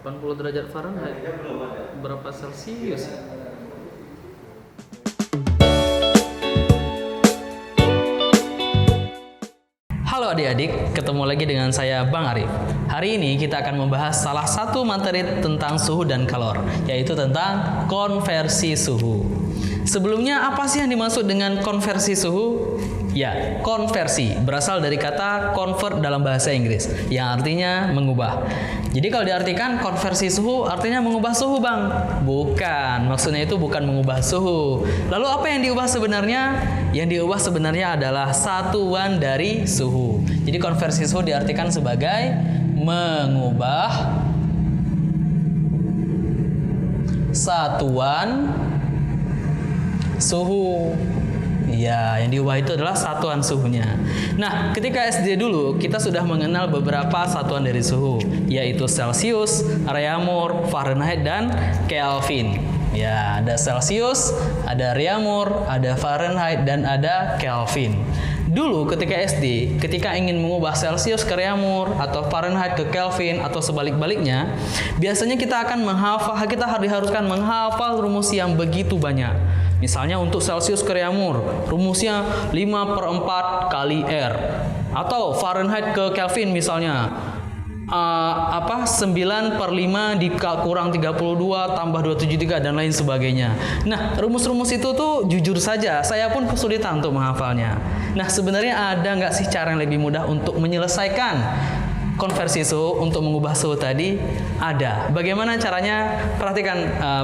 80 derajat Fahrenheit berapa Celsius? Halo adik-adik, ketemu lagi dengan saya Bang Arif. Hari ini kita akan membahas salah satu materi tentang suhu dan kalor, yaitu tentang konversi suhu. Sebelumnya, apa sih yang dimaksud dengan konversi suhu? Ya, konversi berasal dari kata convert dalam bahasa Inggris, yang artinya mengubah. Jadi kalau diartikan konversi suhu artinya mengubah suhu, Bang. Bukan, maksudnya itu bukan mengubah suhu. Lalu apa yang diubah sebenarnya? Yang diubah sebenarnya adalah satuan dari suhu. Jadi konversi suhu diartikan sebagai mengubah satuan suhu. Ya, yang diubah itu adalah satuan suhunya. Nah, ketika SD dulu, kita sudah mengenal beberapa satuan dari suhu, yaitu Celsius, Reaumur, Fahrenheit, dan Kelvin. Ya, ada Celsius, ada Reaumur, ada Fahrenheit, dan ada Kelvin. Dulu ketika SD, ketika ingin mengubah Celsius ke Reaumur atau Fahrenheit ke Kelvin atau sebalik-baliknya, biasanya kita diharuskan menghafal rumus yang begitu banyak. Misalnya untuk Celsius ke Reaumur, rumusnya 5/4 kali R. Atau Fahrenheit ke Kelvin misalnya, 9/5 dikurang 32 tambah 273 dan lain sebagainya. Nah, rumus-rumus itu tuh jujur saja saya pun kesulitan untuk menghafalnya. Nah, sebenarnya ada nggak sih cara yang lebih mudah untuk menyelesaikan konversi suhu, untuk mengubah suhu tadi? Ada. Bagaimana caranya? Perhatikan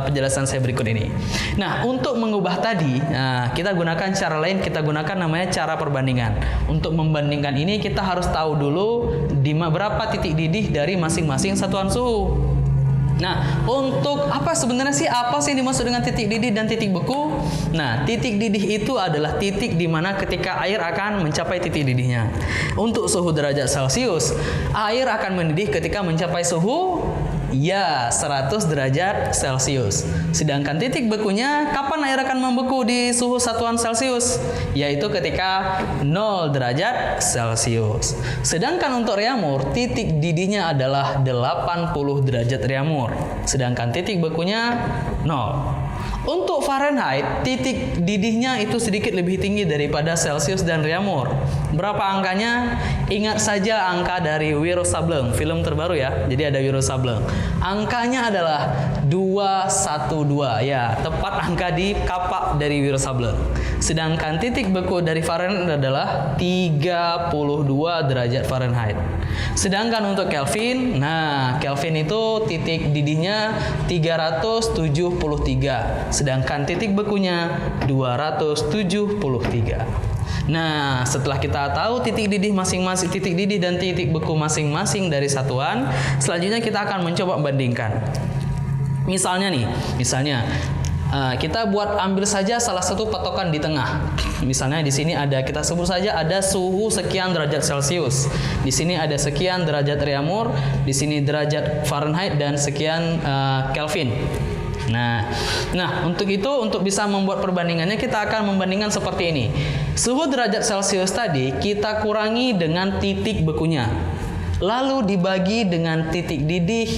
penjelasan saya berikut ini. Nah, untuk mengubah tadi, kita gunakan cara lain, kita gunakan namanya cara perbandingan. Untuk membandingkan ini, kita harus tahu dulu berapa titik didih dari masing-masing satuan suhu. Nah, untuk apa sih yang dimaksud dengan titik didih dan titik beku? Nah, titik didih itu adalah titik di mana ketika air akan mencapai titik didihnya. Untuk suhu derajat Celcius, air akan mendidih ketika mencapai suhu 100 derajat Celcius. Sedangkan titik bekunya, kapan air akan membeku di suhu satuan Celcius? Yaitu ketika 0 derajat Celcius. Sedangkan untuk Reaumur, titik didihnya adalah 80 derajat Reaumur. Sedangkan titik bekunya 0. Untuk Fahrenheit, titik didihnya itu sedikit lebih tinggi daripada Celsius dan Reaumur. Berapa angkanya? Ingat saja angka dari Wiro Sableng, film terbaru ya. Jadi ada Wiro Sableng. Angkanya adalah 212. Ya, tepat angka di kapak dari Wiro Sableng. Sedangkan titik beku dari Fahrenheit adalah 32 derajat Fahrenheit. Sedangkan untuk Kelvin, Kelvin itu titik didihnya 373. Sedangkan titik bekunya 273. Nah, setelah kita tahu titik didih dan titik beku masing-masing dari satuan, selanjutnya kita akan mencoba bandingkan. Misalnya kita ambil saja salah satu patokan di tengah. Misalnya di sini kita sebut saja ada suhu sekian derajat Celcius. Di sini ada sekian derajat Reaumur, di sini derajat Fahrenheit dan sekian Kelvin. Nah, untuk bisa membuat perbandingannya, kita akan membandingkan seperti ini. Suhu derajat Celcius tadi kita kurangi dengan titik bekunya, lalu dibagi dengan titik didih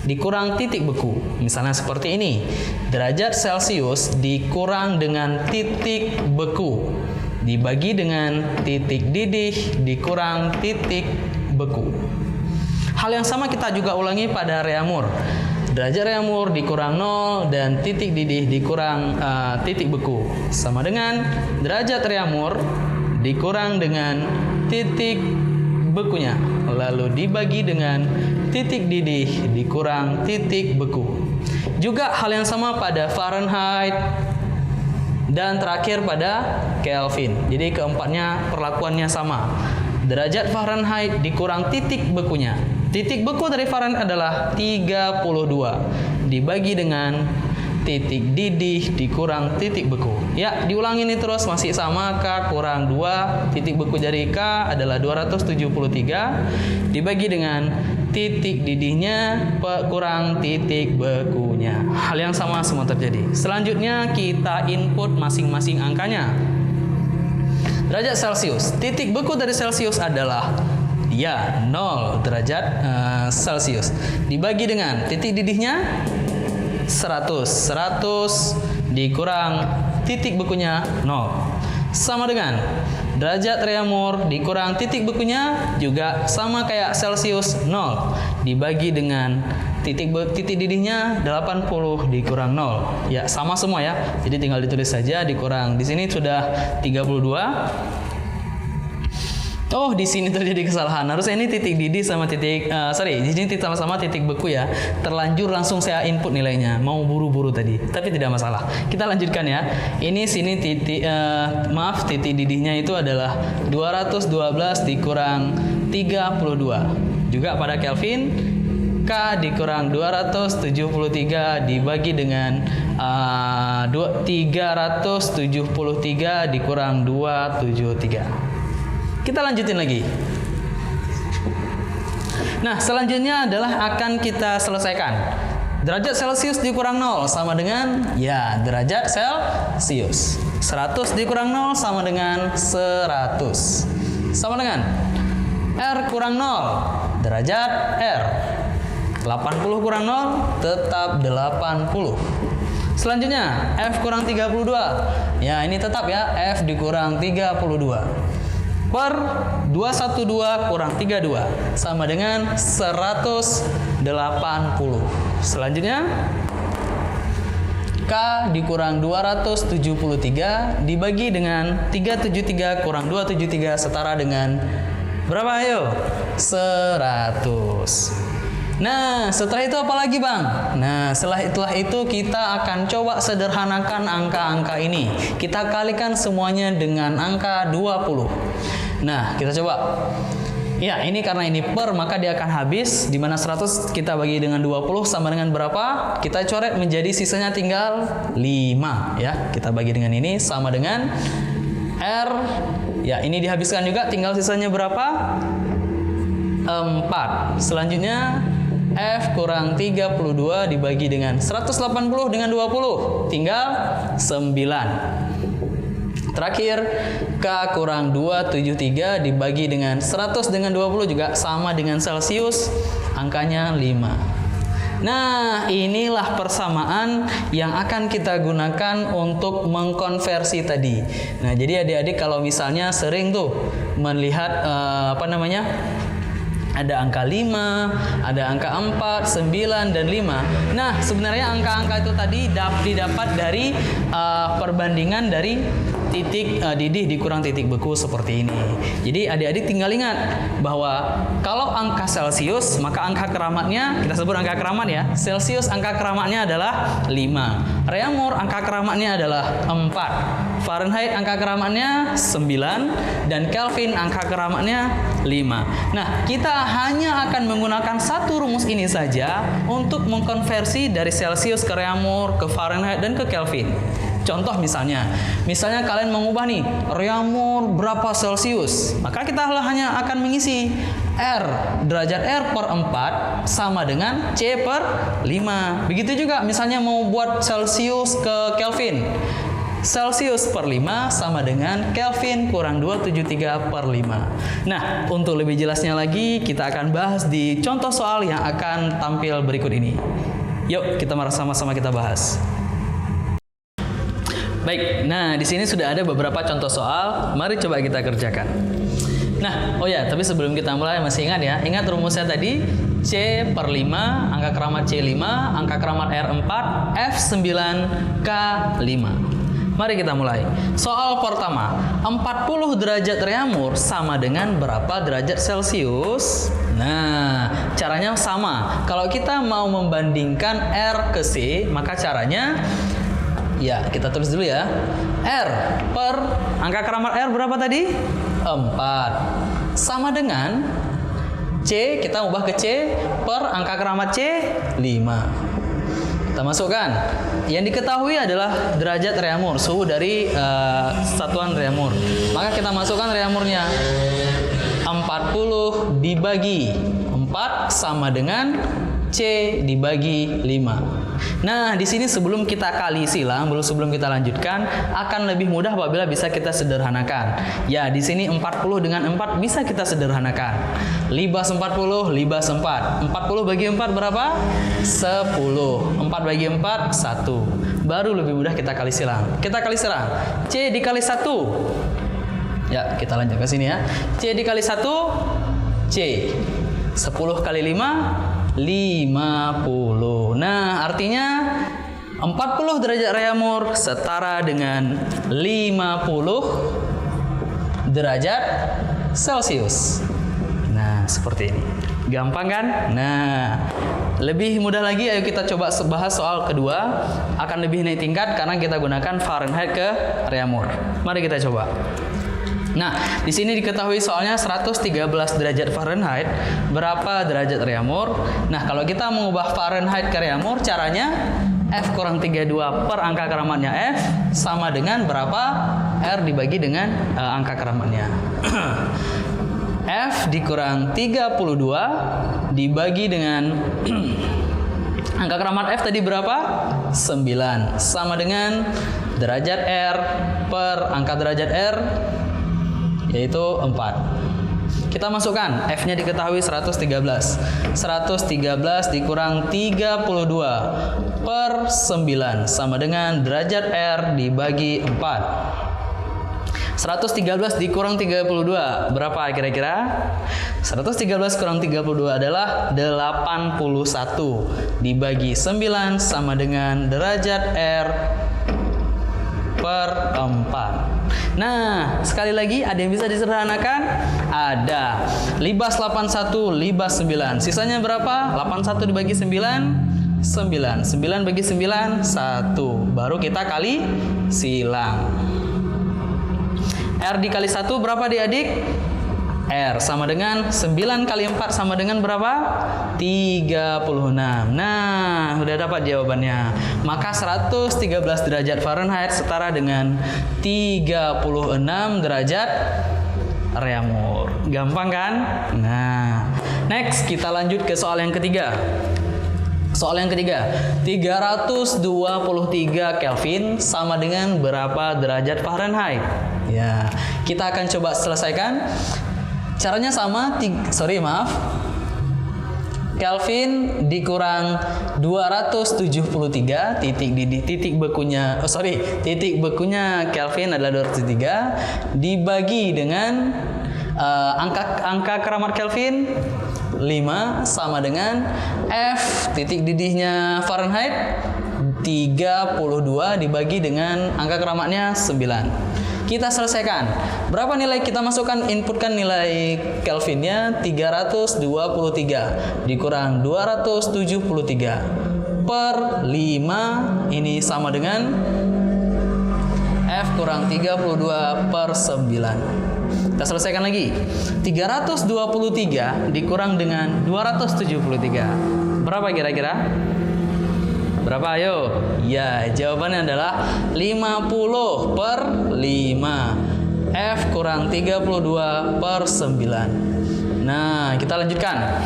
dikurang titik beku. Misalnya seperti ini, derajat Celcius dikurang dengan titik beku dibagi dengan titik didih dikurang titik beku. Hal yang sama kita juga ulangi pada Reaumur. Derajat Reaumur dikurang 0 dan titik didih dikurang titik beku, sama dengan derajat Reaumur dikurang dengan titik bekunya, lalu dibagi dengan titik didih dikurang titik beku. Juga hal yang sama pada Fahrenheit dan terakhir pada Kelvin. Jadi keempatnya perlakuannya sama. Derajat Fahrenheit dikurang titik bekunya. Titik beku dari Fahrenheit adalah 32 dibagi dengan titik didih dikurang titik beku. Ya, diulangi ini terus, masih sama. K kurang 2, titik beku dari K adalah 273 dibagi dengan titik didihnya kurang titik bekunya. Hal yang sama semua terjadi. Selanjutnya kita input masing-masing angkanya. Derajat Celcius, titik beku dari Celcius adalah Ya, 0 derajat Celcius. Dibagi dengan titik didihnya 100. 100 dikurang titik bekunya 0. Sama dengan derajat reaumur dikurang titik bekunya juga sama kayak Celcius 0. Dibagi dengan titik didihnya 80 dikurang 0. Ya, sama semua ya. Jadi tinggal ditulis saja dikurang. Di sini sudah 32. Oh, di sini terjadi kesalahan. Harusnya ini titik didih sama titik di sini sama-sama titik beku ya. Terlanjur langsung saya input nilainya. Mau buru-buru tadi, tapi tidak masalah. Kita lanjutkan ya. Ini sini titik titik didihnya itu adalah 212 dikurang 32. Juga pada Kelvin, K dikurang 273 dibagi dengan 373 dikurang 273. Kita lanjutin lagi. Nah, selanjutnya adalah akan kita selesaikan. Derajat Celcius dikurang 0 sama dengan ya derajat Celcius. 100 dikurang 0 sama dengan 100. Sama dengan R kurang 0 derajat R. 80 kurang 0 tetap 80. Selanjutnya F kurang 32. Ya, ini tetap ya F dikurang 32. Per 212 kurang 32 sama dengan 180. Selanjutnya K dikurang 273 dibagi dengan 373 kurang 273 setara dengan berapa ayo? 100. Nah, setelah itu apa lagi Bang? Nah, setelah itu kita akan coba sederhanakan angka-angka ini. Kita kalikan semuanya dengan angka 20. Nah, kita coba. Ya, ini karena ini per, maka dia akan habis. Dimana 100 kita bagi dengan 20 sama dengan berapa? Kita coret menjadi sisanya tinggal 5. Ya, kita bagi dengan ini sama dengan R. Ya, ini dihabiskan juga. Tinggal sisanya berapa? 4. Selanjutnya F kurang 32 dibagi dengan 180 dengan 20 tinggal 9. Terakhir K kurang 273 dibagi dengan 100 dengan 20 juga sama dengan Celcius, angkanya 5. Nah, inilah persamaan yang akan kita gunakan untuk mengkonversi tadi. Nah, jadi adik-adik kalau misalnya sering tuh melihat ada angka 5, ada angka 4, 9, dan 5. Nah, sebenarnya angka-angka itu tadi didapat dari perbandingan dari titik didih dikurang titik beku seperti ini. Jadi adik-adik tinggal ingat bahwa kalau angka Celcius, maka angka keramatnya, kita sebut angka keramat ya. Celcius angka keramatnya adalah 5. Reaumur angka keramatnya adalah 4. Fahrenheit angka keramatnya 9 dan Kelvin angka keramatnya 5. Nah, kita hanya akan menggunakan satu rumus ini saja untuk mengkonversi dari Celcius ke reaumur, ke Fahrenheit dan ke Kelvin. Contoh misalnya kalian mengubah nih reaumur berapa Celcius, maka kita hanya akan mengisi R, derajat R per 4 sama dengan C per 5. Begitu juga misalnya mau buat Celcius ke Kelvin. Celcius per 5 sama dengan Kelvin kurang 273 per 5. Nah, untuk lebih jelasnya lagi kita akan bahas di contoh soal yang akan tampil berikut ini. Yuk, kita sama-sama kita bahas. Baik, nah di sini sudah ada beberapa contoh soal. Mari coba kita kerjakan. Nah, oh ya, tapi sebelum kita mulai masih ingat ya. Ingat rumusnya tadi C per 5, angka keramat C5, angka keramat R4, F9, K5. Mari kita mulai. Soal pertama, 40 derajat reaumur sama dengan berapa derajat Celcius? Nah, caranya sama. Kalau kita mau membandingkan R ke C, maka caranya ya, kita tulis dulu ya. R per angka keramat R berapa tadi? 4. Sama dengan C, kita ubah ke C per angka keramat C 5. Kita masukkan. Yang diketahui adalah derajat reaumur, suhu dari satuan reaumur. Maka kita masukkan reaumurnya. 40 dibagi 4 sama dengan C dibagi 5. Nah, di sini sebelum kita kali silang, sebelum kita lanjutkan, akan lebih mudah apabila bisa kita sederhanakan. Ya, di sini 40 dengan 4 bisa kita sederhanakan. Libas 40, libas 4. 40 bagi 4 berapa? 10. 4 bagi 4, 1. Baru lebih mudah kita kali silang. Kita kali silang. C dikali 1. Ya, kita lanjut ke sini ya. C dikali 1, C. 10 kali 5, 50. Nah, artinya 40 derajat reamur setara dengan 50 derajat Celcius. Nah, seperti ini. Gampang kan? Nah, lebih mudah lagi, ayo kita coba bahas soal kedua. Akan lebih naik tingkat karena kita gunakan Fahrenheit ke reamur. Mari kita coba. Nah, di sini diketahui soalnya 113 derajat Fahrenheit, berapa derajat reamur? Nah, kalau kita mengubah Fahrenheit ke reamur, caranya F kurang 32 per angka keramatnya F sama dengan berapa? R dibagi dengan angka keramatnya. F dikurang 32 dibagi dengan angka keramat F tadi berapa? 9 sama dengan derajat R per angka derajat R yaitu 4. Kita masukkan, F-nya diketahui 113. 113 dikurang 32 per 9 sama dengan derajat R dibagi 4. 113 dikurang 32 berapa kira-kira? 113 kurang 32 adalah 81 dibagi 9 sama dengan derajat R per 4. Nah, sekali lagi ada yang bisa disederhanakan? Ada. Libas 81, libas 9. Sisanya berapa? 81 dibagi 9, 9. 9 bagi 9, 1. Baru kita kali silang. R dikali 1 berapa adik-adik? R sama dengan 9 kali 4 sama dengan berapa? 36. Nah, udah dapat jawabannya. Maka 113 derajat Fahrenheit setara dengan 36 derajat reamur. Gampang kan? Nah, next kita lanjut ke soal yang ketiga. Soal yang ketiga, 323 Kelvin sama dengan berapa derajat Fahrenheit? Ya, kita akan coba selesaikan. Caranya sama, Kelvin dikurang 273 titik bekunya Kelvin adalah 203 dibagi dengan angka keramat Kelvin 5 sama dengan F titik didihnya Fahrenheit 32 dibagi dengan angka keramatnya 9. Kita selesaikan. Berapa nilai kita masukkan? Inputkan nilai Kelvinnya 323 dikurang 273 per 5 ini sama dengan F kurang 32 per 9. Kita selesaikan lagi. 323 dikurang dengan 273. Berapa kira-kira? Berapa ayo? Ya, jawabannya adalah 50 per 5. F kurang 32 per 9. Nah, kita lanjutkan.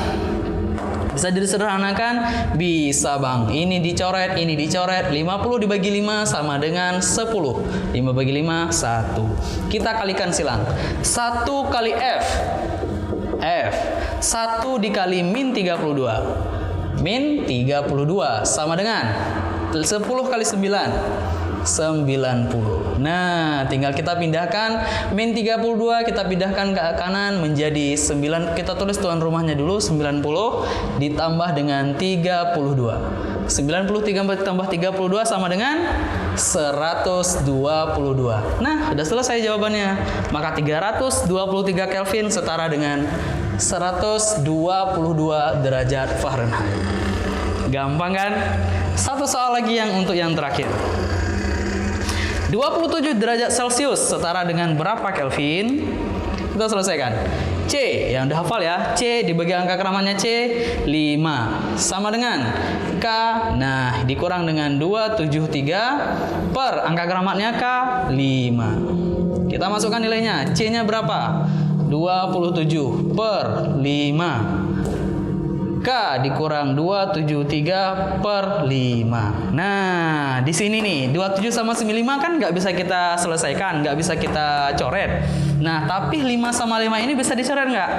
Bisa disederhanakan? Bisa bang. Ini dicoret, ini dicoret. 50 dibagi 5 sama dengan 10. 5 bagi 5, 1. Kita kalikan silang. 1 kali F. F. 1 dikali min 32. Min 32 sama dengan 10 kali 9 90. Nah, tinggal kita pindahkan min 32 kita pindahkan ke kanan menjadi 9. Kita tulis tuan rumahnya dulu 90 ditambah dengan 32. 93 tambah 32 sama dengan 122. Nah, sudah selesai jawabannya. Maka 323 Kelvin setara dengan 122 derajat Fahrenheit. Gampang kan? Satu soal lagi untuk yang terakhir. 27 derajat Celcius setara dengan berapa Kelvin? Kita selesaikan. C, yang udah hafal ya. C dibagi angka keramatnya C 5 sama dengan K. Nah, dikurang dengan 273 per angka keramatnya K 5. Kita masukkan nilainya. C-nya berapa? 27 per 5 K dikurang 273 per 5. Nah, di sini nih 27 sama 5 kan nggak bisa kita selesaikan, nggak bisa kita coret. Nah, tapi 5 sama 5 ini bisa dicoret nggak?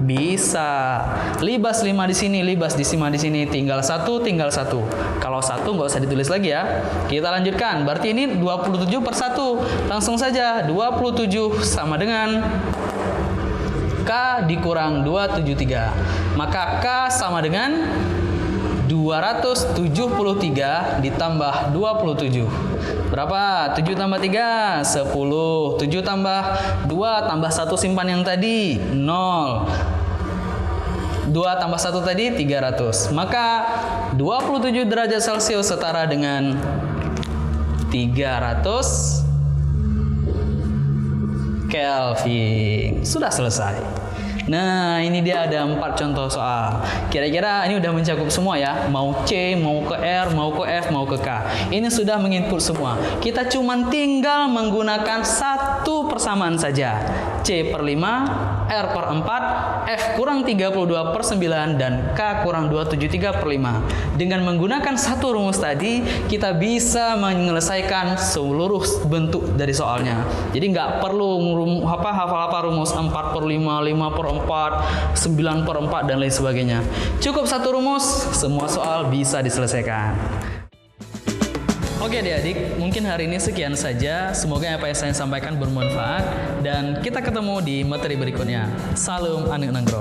Bisa. Libas 5 di sini, libas di 5 di sini, tinggal 1, tinggal 1. Kalau 1 nggak usah ditulis lagi ya. Kita lanjutkan. Berarti ini 27 per 1. Langsung saja 27 sama dengan K dikurang 273. Maka K sama dengan 273 ditambah 27. Berapa? 7 tambah 3, 10. 7 tambah 2 tambah 1 simpan yang tadi, 0. 2 tambah 1 tadi, 300. Maka 27 derajat Celcius setara dengan 300 Kelvin. Sudah selesai. Nah, ini dia ada 4 contoh soal. Kira-kira ini udah mencakup semua ya. Mau C, mau ke R, mau ke F, mau ke K. Ini sudah menginput semua. Kita cuman tinggal menggunakan satu persamaan saja. C per 5, R per 4, F kurang 32 per 9, dan K kurang 273 per 5. Dengan menggunakan satu rumus tadi, kita bisa menyelesaikan seluruh bentuk dari soalnya. Jadi nggak perlu hafal rumus 4 per 5, 5 per 4, 9 per 4, dan lain sebagainya. Cukup satu rumus, semua soal bisa diselesaikan. Oke adik-adik, mungkin hari ini sekian saja. Semoga apa yang saya sampaikan bermanfaat, dan kita ketemu di materi berikutnya. Salam Anik Nanggro.